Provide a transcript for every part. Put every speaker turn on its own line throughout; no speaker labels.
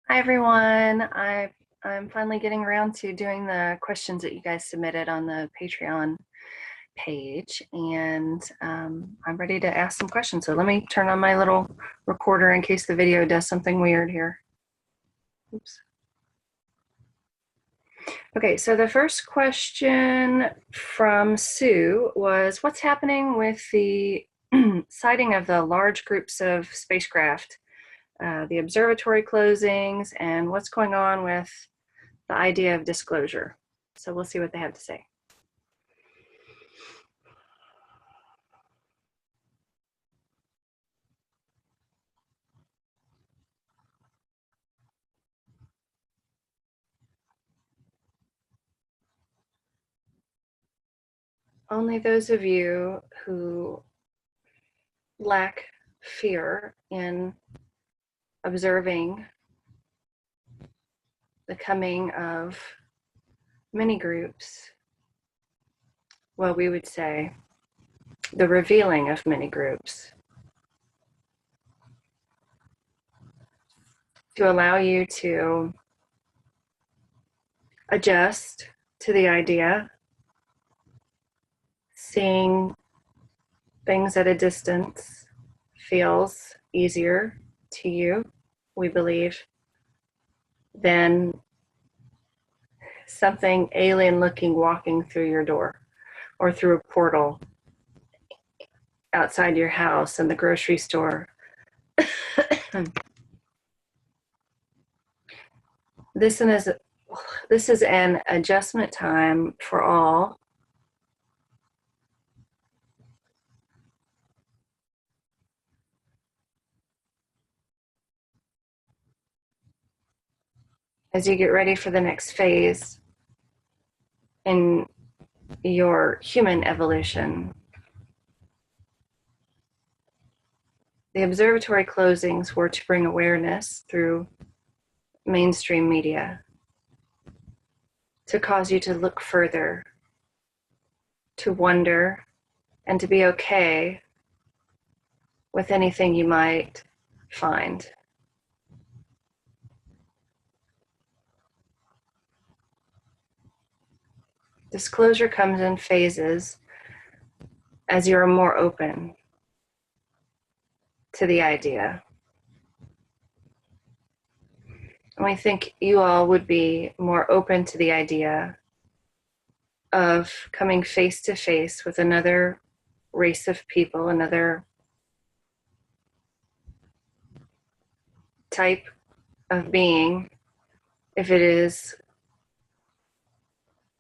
Hi everyone. I'm finally getting around to doing the questions that you guys submitted on the Patreon page, and I'm ready to ask some questions. So let me turn on my little recorder in case the video does something weird here. Oops. Okay, so the first question from Sue was, what's happening with the sighting of the large groups of spacecraft, the observatory closings, and what's going on with the idea of disclosure? So we'll see what they have to say. Only those of you who lack fear in observing the coming of many groups, well, we would say the revealing of many groups, to allow you to adjust to the idea, seeing things at a distance feels easier to you, we believe, than something alien looking walking through your door or through a portal outside your house in the grocery store. This is an adjustment time for all. As you get ready for the next phase in your human evolution. The observatory closings were to bring awareness through mainstream media, to cause you to look further, to wonder, and to be okay with anything you might find. Disclosure comes in phases as you're more open to the idea. And we think you all would be more open to the idea of coming face to face with another race of people, another type of being, if it is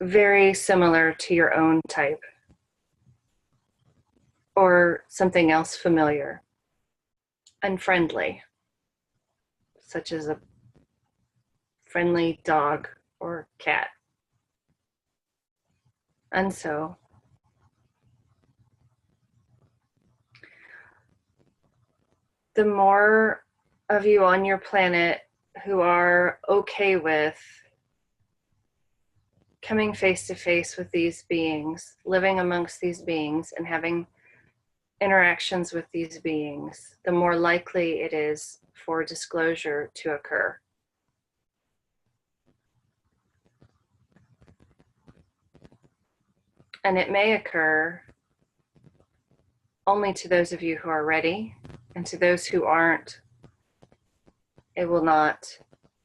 very similar to your own type, or something else familiar, unfriendly, such as a friendly dog or cat. And so, the more of you on your planet who are okay with coming face to face with these beings, living amongst these beings, and having interactions with these beings, the more likely it is for disclosure to occur. And it may occur only to those of you who are ready, and to those who aren't, it will not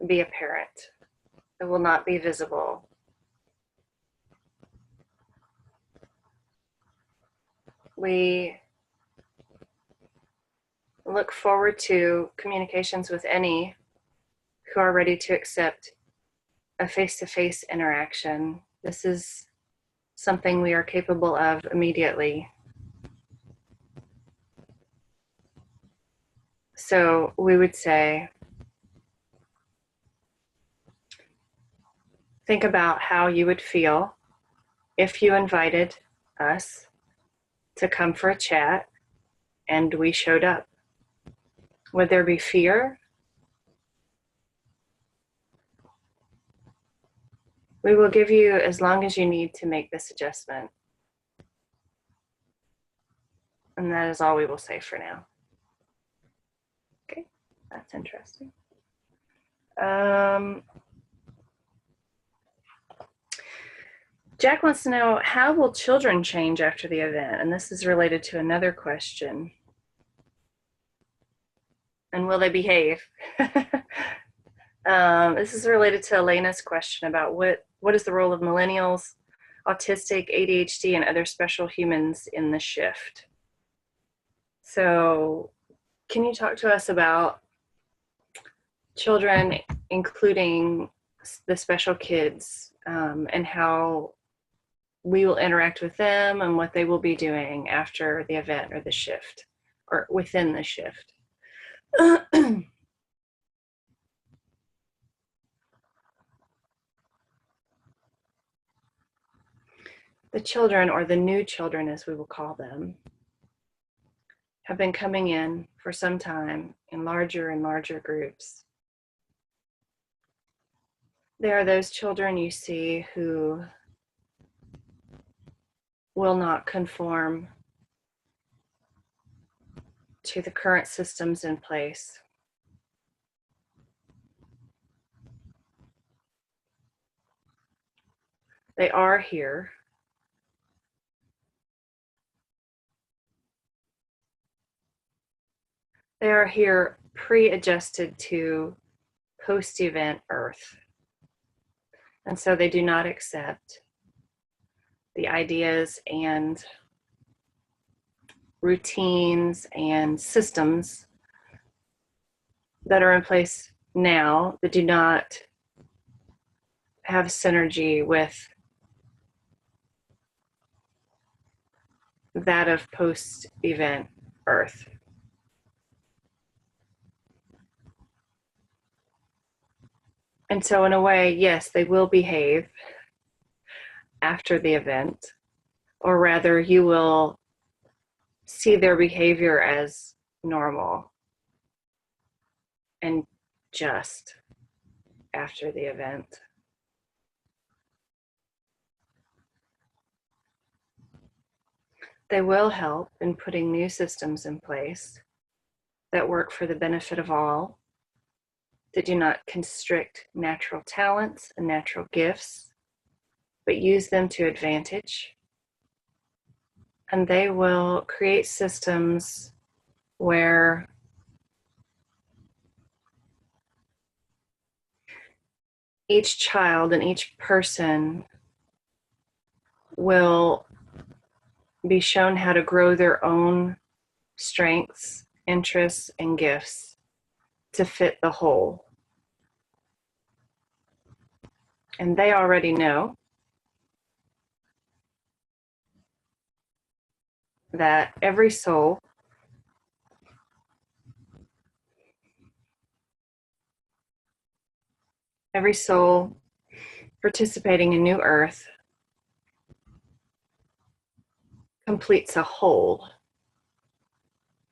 be apparent. It will not be visible. We look forward to communications with any who are ready to accept a face-to-face interaction. This is something we are capable of immediately. So we would say, think about how you would feel if you invited us to come for a chat and we showed up. Would there be fear? We will give you as long as you need to make this adjustment. And that is all we will say for now. Okay, that's interesting. Jack wants to know, how will children change after the event? And this is related to another question. And will they behave? This is related to Elena's question about what is the role of millennials, autistic, ADHD, and other special humans in the shift. So can you talk to us about children, including the special kids, and how we will interact with them and what they will be doing after the event or the shift, or within the shift? The children, or the new children as we will call them, have been coming in for some time in larger and larger groups. There are those children you see who will not conform to the current systems in place. They are here. They are here pre-adjusted to post-event Earth. And so they do not accept the ideas and routines and systems that are in place now that do not have synergy with that of post-event Earth. And so in a way, yes, they will behave after the event, or rather you will see their behavior as normal and just after the event. They will help in putting new systems in place that work for the benefit of all, that do not constrict natural talents and natural gifts, but use them to advantage. And they will create systems where each child and each person will be shown how to grow their own strengths, interests, and gifts to fit the whole. And they already know that every soul participating in New Earth completes a whole.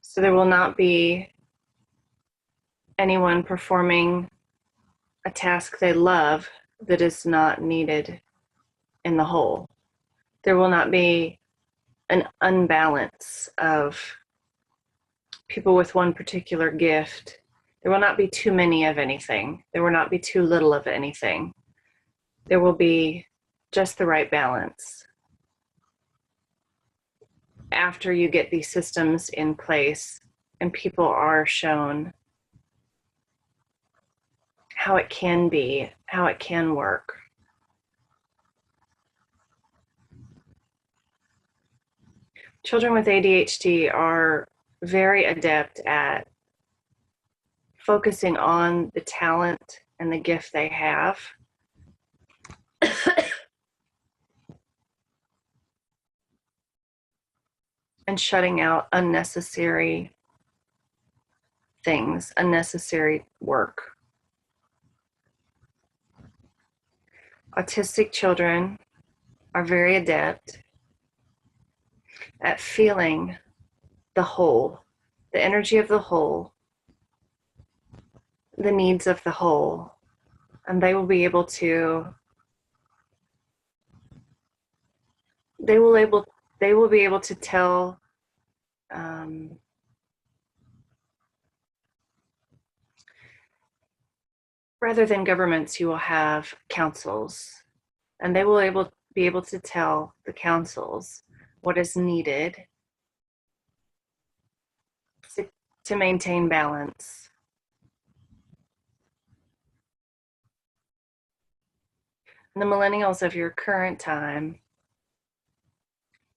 So there will not be anyone performing a task they love that is not needed in the whole. There will not be an unbalance of people with one particular gift. There will not be too many of anything. There will not be too little of anything. There will be just the right balance. After you get these systems in place and people are shown how it can be, how it can work. Children with ADHD are very adept at focusing on the talent and the gift they have. And shutting out unnecessary things, unnecessary work. Autistic children are very adept at feeling the whole, the energy of the whole, the needs of the whole, and they will be able to tell rather than governments, you will have councils, and they will be able to tell the councils what is needed to, to maintain balance. And the millennials of your current time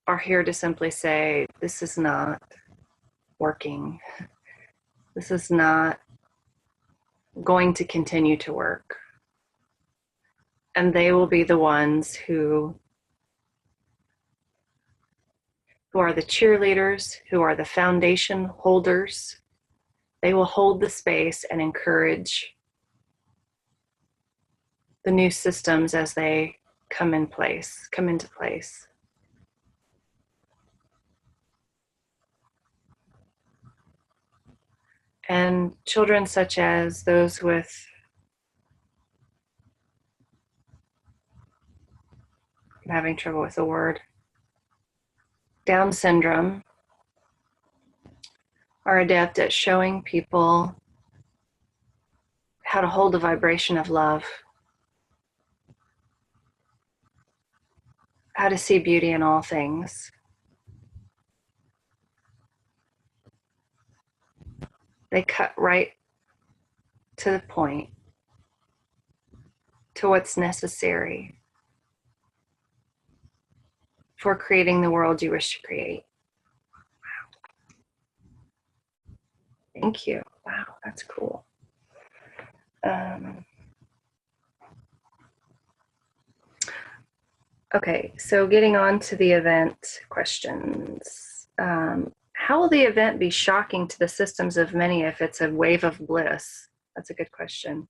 are here to simply say, this is not working. This is not going to continue to work. And they will be the ones who are the cheerleaders, who are the foundation holders. They will hold the space and encourage the new systems as they come into place. And children such as those with, I'm having trouble with the word, Down syndrome, are adept at showing people how to hold the vibration of love, how to see beauty in all things. They cut right to the point, to what's necessary for creating the world you wish to create. Thank you. Wow, that's cool. Okay, so getting on to the event questions. How will the event be shocking to the systems of many if it's a wave of bliss? That's a good question.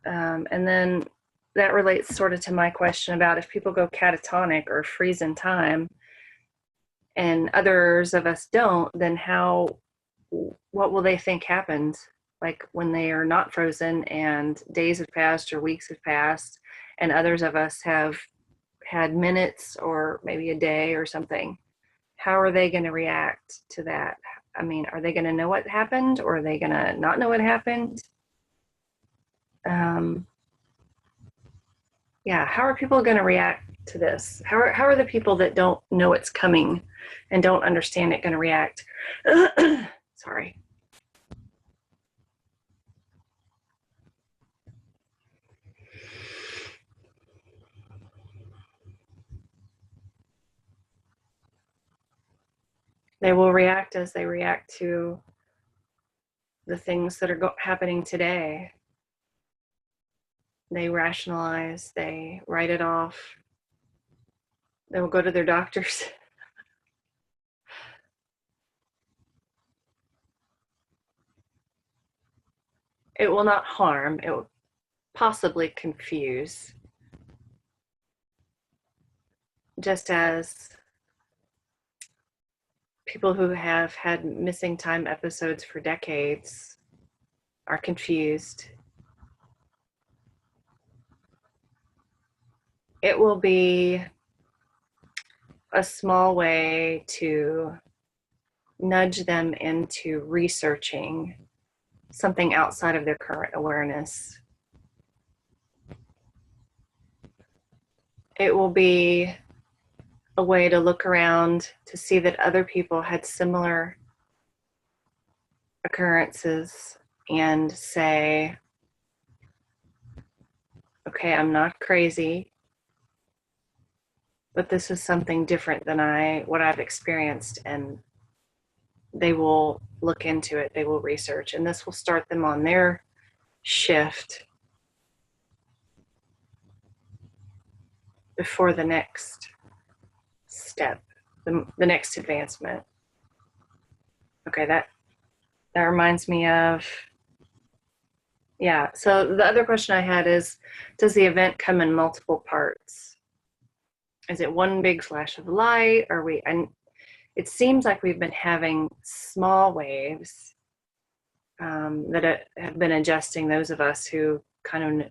And then that relates sort of to my question about if people go catatonic or freeze in time and others of us don't, then what will they think happened? Like when they are not frozen and days have passed or weeks have passed and others of us have had minutes or maybe a day or something, how are they going to react to that? I mean, are they going to know what happened or are they going to not know what happened? Yeah, how are people going to react to this? How are the people that don't know it's coming and don't understand it going to react? Sorry. They will react as they react to the things that are happening today. They rationalize, they write it off. They will go to their doctors. It will not harm, it will possibly confuse. Just as people who have had missing time episodes for decades are confused. It will be a small way to nudge them into researching something outside of their current awareness. It will be a way to look around to see that other people had similar occurrences and say, okay, I'm not crazy, but this is something different than what I've experienced, and they will look into it, they will research, and this will start them on their shift before the next step, the next advancement. Okay, that reminds me of, yeah, so the other question I had is, does the event come in multiple parts? Is it one big flash of light? And it seems like we've been having small waves that have been adjusting those of us who kind of,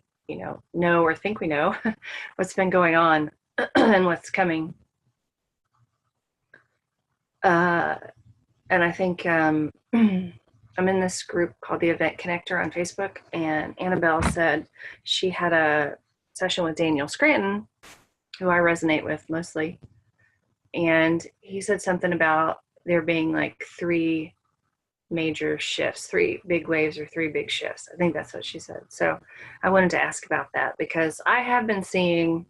know or think we know what's been going on and what's coming. And I think I'm in this group called the Event Connector on Facebook, and Annabelle said she had a session with Daniel Scranton, who I resonate with mostly, and he said something about there being like 3 major shifts, 3 big waves or 3 big shifts. I think that's what she said. So I wanted to ask about that because I have been seeing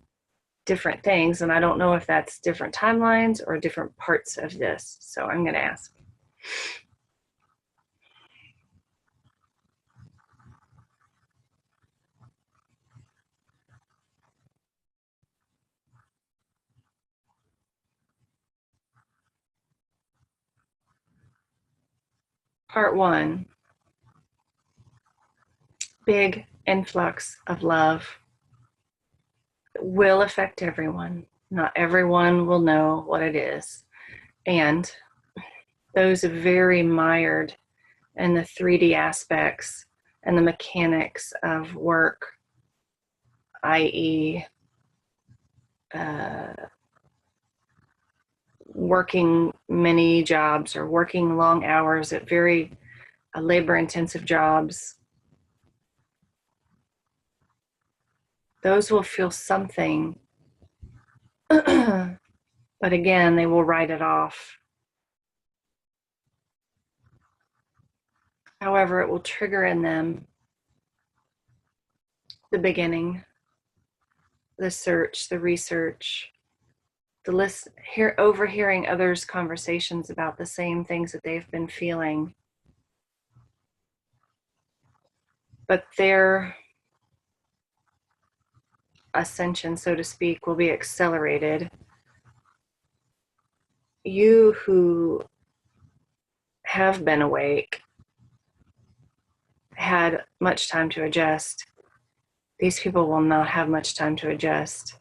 different things, and I don't know if that's different timelines or different parts of this. So I'm going to ask. Part 1, big influx of love will affect everyone. Not everyone will know what it is. And those very mired in the 3D aspects and the mechanics of work, i.e., working many jobs or working long hours at very labor-intensive jobs, those will feel something, but again, they will write it off. However, it will trigger in them the beginning, the search, the research, the overhearing others' conversations about the same things that they've been feeling. But their ascension, so to speak, will be accelerated. You who have been awake had much time to adjust. These people will not have much time to adjust.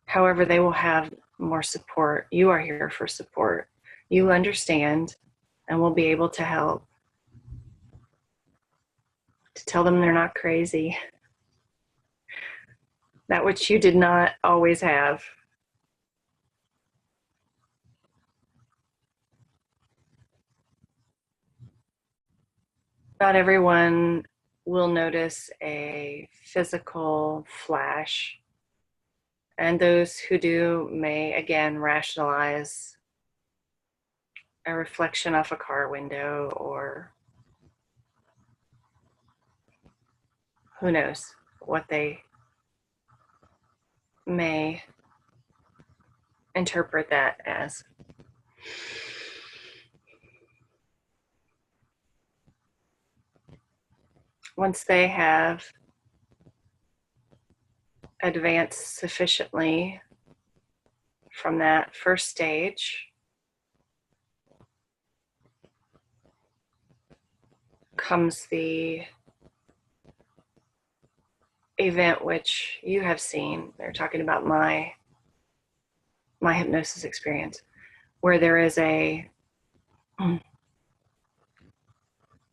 However, they will have more support. You are here for support. You understand and will be able to help, to tell them they're not crazy. That which you did not always have. Not everyone will notice a physical flash, and those who do may again rationalize a reflection off a car window, or who knows what they may interpret that as. Once they have advanced sufficiently from that first stage, comes the event which you have seen. They're talking about my hypnosis experience, where there is a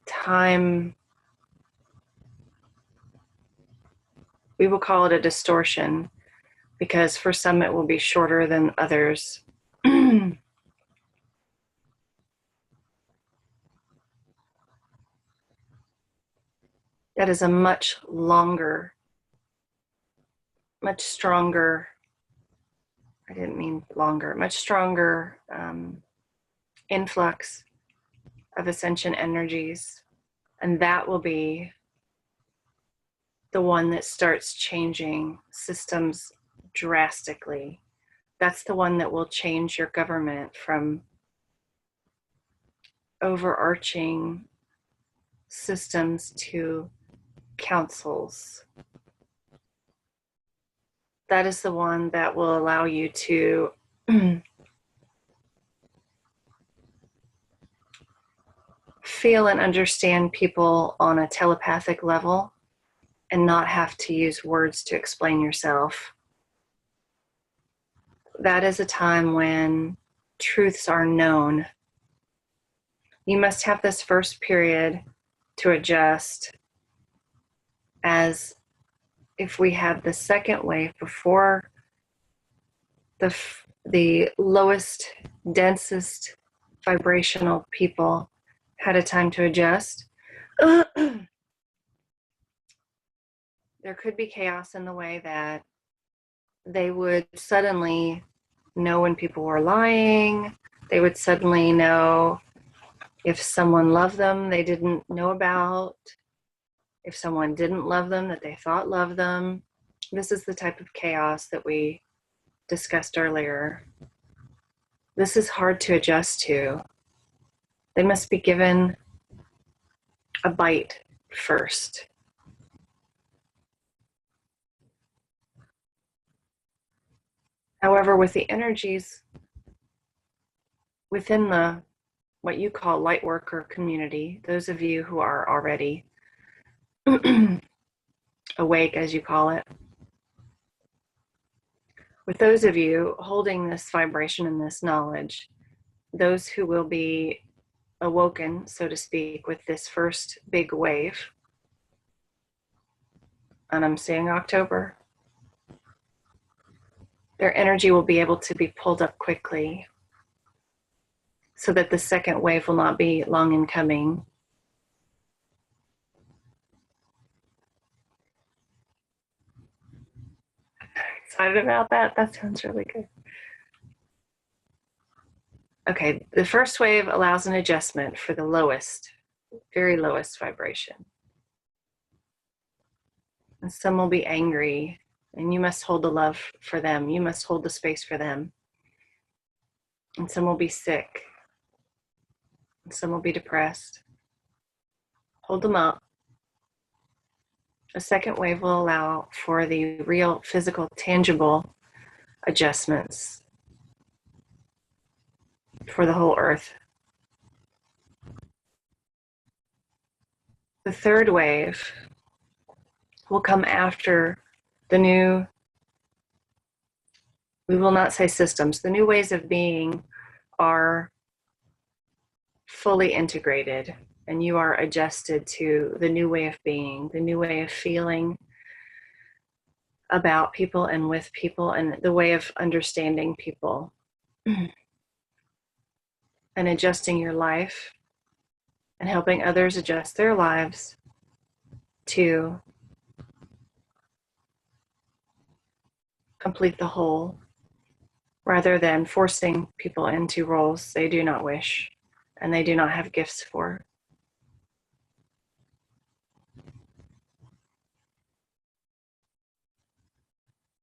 time, we will call it a distortion, because for some it will be shorter than others. That is a much longer, much stronger, I didn't mean longer, much stronger influx of ascension energies. And that will be the one that starts changing systems drastically. That's the one that will change your government from overarching systems to councils. That is the one that will allow you to feel and understand people on a telepathic level and not have to use words to explain yourself. That is a time when truths are known. You must have this first period to adjust, as if we have the second wave before the lowest, densest vibrational people had a time to adjust. There could be chaos in the way that they would suddenly know when people were lying. They would suddenly know if someone loved them they didn't know about, if someone didn't love them that they thought loved them. This is the type of chaos that we discussed earlier. This is hard to adjust to. They must be given a bite first. However, with the energies within the what you call light worker community, those of you who are already awake, as you call it, with those of you holding this vibration and this knowledge, those who will be awoken, so to speak, with this first big wave, and I'm saying October, their energy will be able to be pulled up quickly so that the second wave will not be long in coming. Excited about that? That sounds really good. Okay, the first wave allows an adjustment for the lowest, very lowest vibration. And some will be angry, and you must hold the love for them. You must hold the space for them. And some will be sick. And some will be depressed. Hold them up. A second wave will allow for the real, physical, tangible adjustments for the whole earth. The third wave will come after the new, we will not say systems, the new ways of being are fully integrated, and you are adjusted to the new way of being, the new way of feeling about people and with people, and the way of understanding people and adjusting your life and helping others adjust their lives to complete the whole, rather than forcing people into roles they do not wish and they do not have gifts for.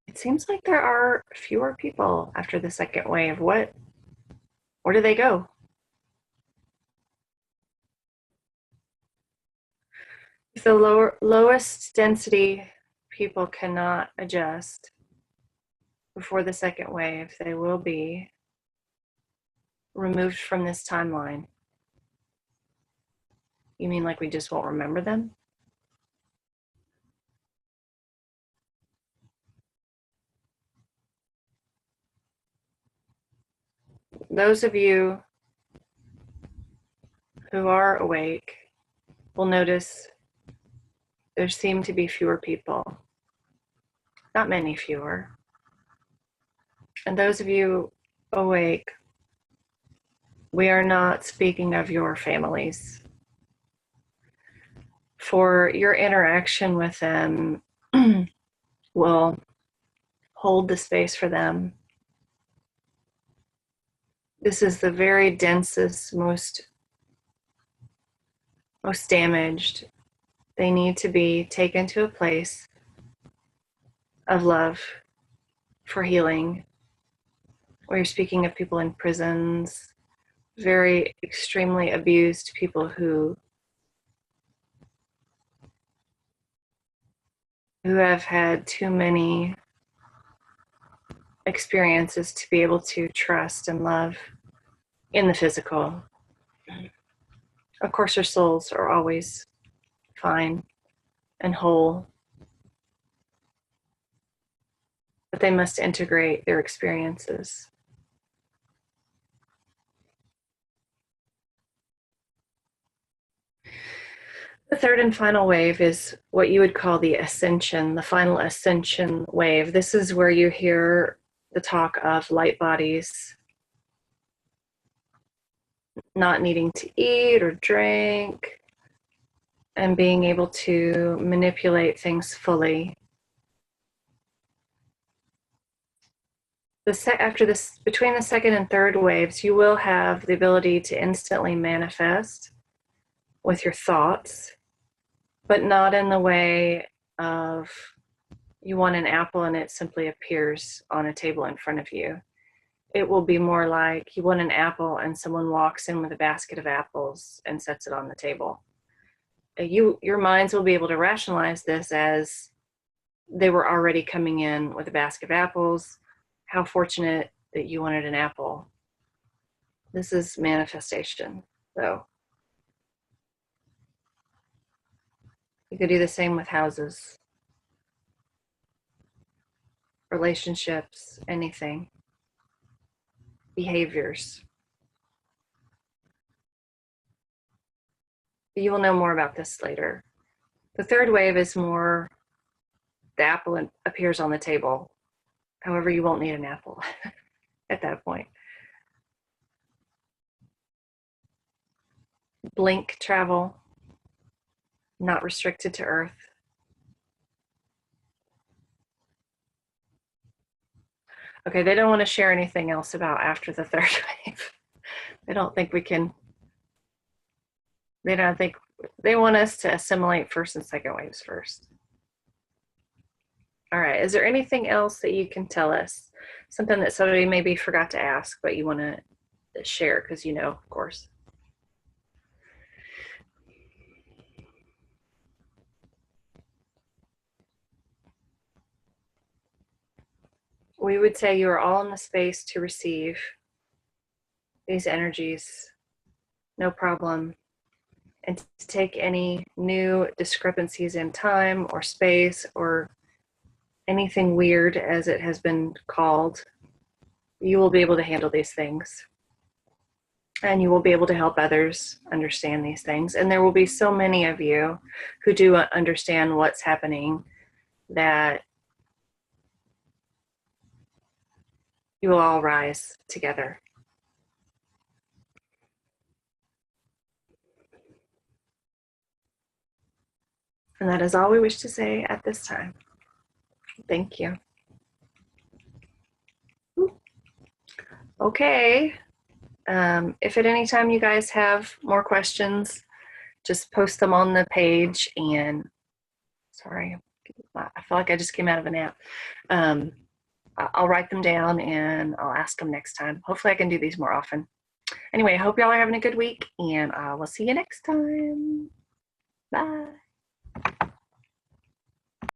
It seems like there are fewer people after the second wave. Where do they go? If the lowest density people cannot adjust before the second wave, they will be removed from this timeline. You mean like we just won't remember them? Those of you who are awake will notice there seem to be fewer people, not many fewer. And those of you awake, we are not speaking of your families. For your interaction with them will hold the space for them. This is the very densest, most damaged. They need to be taken to a place of love for healing. We're speaking of people in prisons, very extremely abused people who have had too many experiences to be able to trust and love in the physical. Of course, their souls are always fine and whole, but they must integrate their experiences. The third and final wave is what you would call the ascension, the final ascension wave. This is where you hear the talk of light bodies not needing to eat or drink, and being able to manipulate things fully. After this, between the second and third waves, you will have the ability to instantly manifest with your thoughts, but not in the way of you want an apple and it simply appears on a table in front of you. It will be more like you want an apple and someone walks in with a basket of apples and sets it on the table. Your minds will be able to rationalize this as they were already coming in with a basket of apples. How fortunate that you wanted an apple. This is manifestation, though. You could do the same with houses, relationships, anything, behaviors. You will know more about this later. The third wave is more the apple appears on the table. However, you won't need an apple at that point. Blink travel, not restricted to Earth. Okay, they don't want to share anything else about after the third wave. They don't think we can, they don't think, they want us to assimilate first and second waves first. All right, is there anything else that you can tell us? Something that somebody maybe forgot to ask, but you want to share because you know, of course. We would say you are all in the space to receive these energies, no problem. And to take any new discrepancies in time or space or anything weird, as it has been called, you will be able to handle these things. And you will be able to help others understand these things. And there will be so many of you who do understand what's happening that you will all rise together. And that is all we wish to say at this time. Thank you. Okay. If at any time you guys have more questions, just post them on the page. And sorry, I feel like I just came out of a nap. I'll write them down and I'll ask them next time. Hopefully I can do these more often. Anyway, I hope y'all are having a good week, and we'll see you next time.